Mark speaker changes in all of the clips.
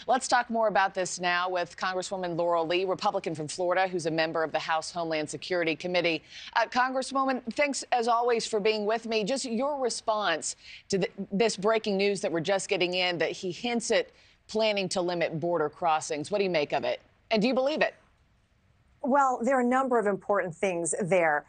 Speaker 1: Let's talk more about this now with Congresswoman Laurel, Republican from Florida, who's a member of the House Homeland Security Committee. Congresswoman, thanks as always for being with me. Just your response to this breaking news that we're just getting in, that he hints at planning to limit border crossings. What do you make of it? And do you believe it?
Speaker 2: Well, there are a number of important things there.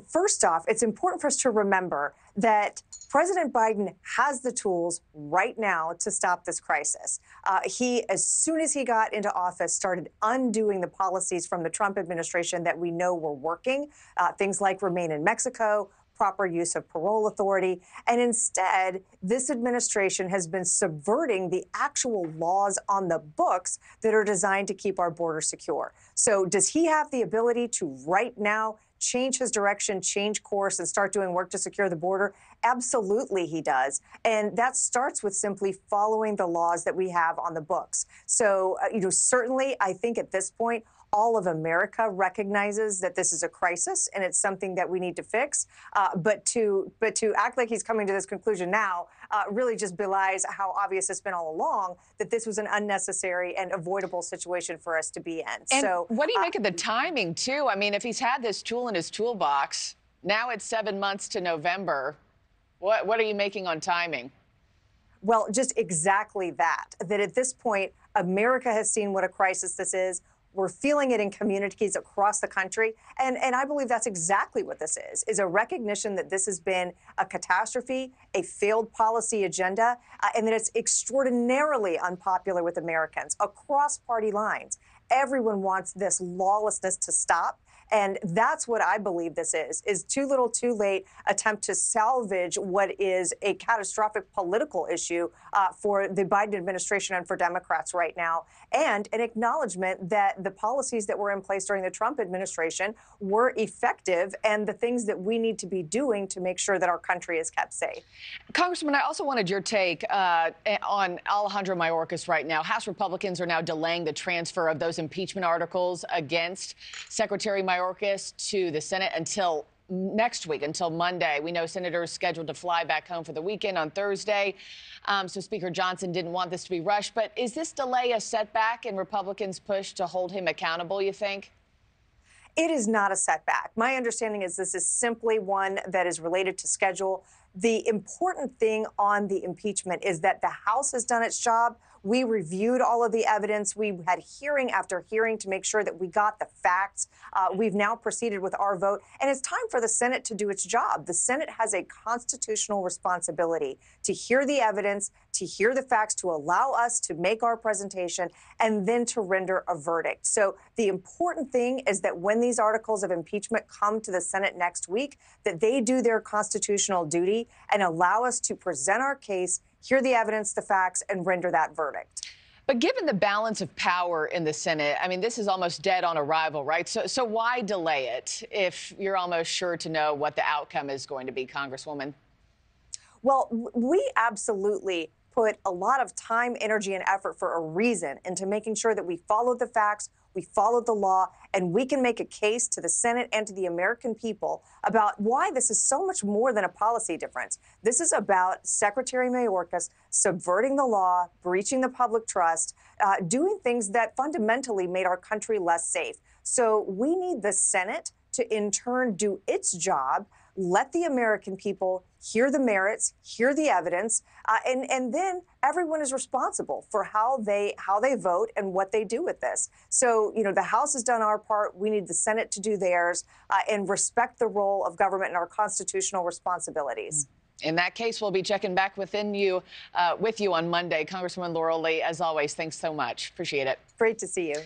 Speaker 2: First off, it's important for us to remember that President Biden has the tools right now to stop this crisis. He, as soon as he got into office, started undoing the policies from the Trump administration that we know were working, things like remain in Mexico, proper use of parole authority. And instead, this administration has been subverting the actual laws on the books that are designed to keep our border secure. So does he have the ability to right now change his direction, change course, and start doing work to secure the border? Absolutely, he does. And that starts with simply following the laws that we have on the books. So, certainly, I think at this point, all of America recognizes that this is a crisis and it's something that we need to fix. But to act like he's coming to this conclusion now really just belies how obvious it's been all along that this was an unnecessary and avoidable situation for us to be in.
Speaker 1: And
Speaker 2: so,
Speaker 1: what do you make of the timing, too? I mean, if he's had this tool in his toolbox, now it's 7 months to November. What are you making on timing?
Speaker 2: Well, just exactly that at this point, America has seen what a crisis this is. We're feeling it in communities across the country. And I believe that's exactly what this is a recognition that this has been a catastrophe, a failed policy agenda, and that it's extraordinarily unpopular with Americans across party lines. Everyone wants this lawlessness to stop. And that's what I believe this is too little, too late attempt to salvage what is a catastrophic political issue for the Biden administration and for Democrats right now, and an acknowledgement that the policies that were in place during the Trump administration were effective and the things that we need to be doing to make sure that our country is kept safe.
Speaker 1: Congressman, I also wanted your take on Alejandro Mayorkas right now. House Republicans are now delaying the transfer of those impeachment articles against Secretary Mayorkas to the Senate until next week, until Monday. We know senators scheduled to fly back home for the weekend on Thursday. So Speaker Johnson didn't want this to be rushed. But is this delay a setback in Republicans' push to hold him accountable, you think?
Speaker 2: It is not a setback. My understanding is this is simply one that is related to schedule. The important thing on the impeachment is that the House has done its job. We reviewed all of the evidence. We had hearing after hearing to make sure that we got the facts. We've now proceeded with our vote, and it's time for the Senate to do its job. The Senate has a constitutional responsibility to hear the evidence, to hear the facts, to allow us to make our presentation, and then to render a verdict. So the important thing is that when these articles of impeachment come to the Senate next week, that they do their constitutional duty and allow us to present our case, hear the evidence, the facts, and render that verdict.
Speaker 1: But given the balance of power in the Senate, I mean, this is almost dead on arrival, right? So why delay it if you're almost sure to know what the outcome is going to be, Congresswoman?
Speaker 2: Well, we absolutely put a lot of time, energy, and effort for a reason into making sure that we followed the facts, we followed the law, and we can make a case to the Senate and to the American people about why this is so much more than a policy difference. This is about Secretary Mayorkas subverting the law, breaching the public trust, doing things that fundamentally made our country less safe. So we need the Senate to, in turn, do its job, let the American people hear the merits, hear the evidence, and then everyone is responsible for how they vote and what they do with this. So, the House has done our part. We need the Senate to do theirs and respect the role of government and our constitutional responsibilities.
Speaker 1: In that case, we'll be checking back with you on Monday. Congresswoman Laurel, as always, thanks so much. Appreciate it.
Speaker 2: Great to see you.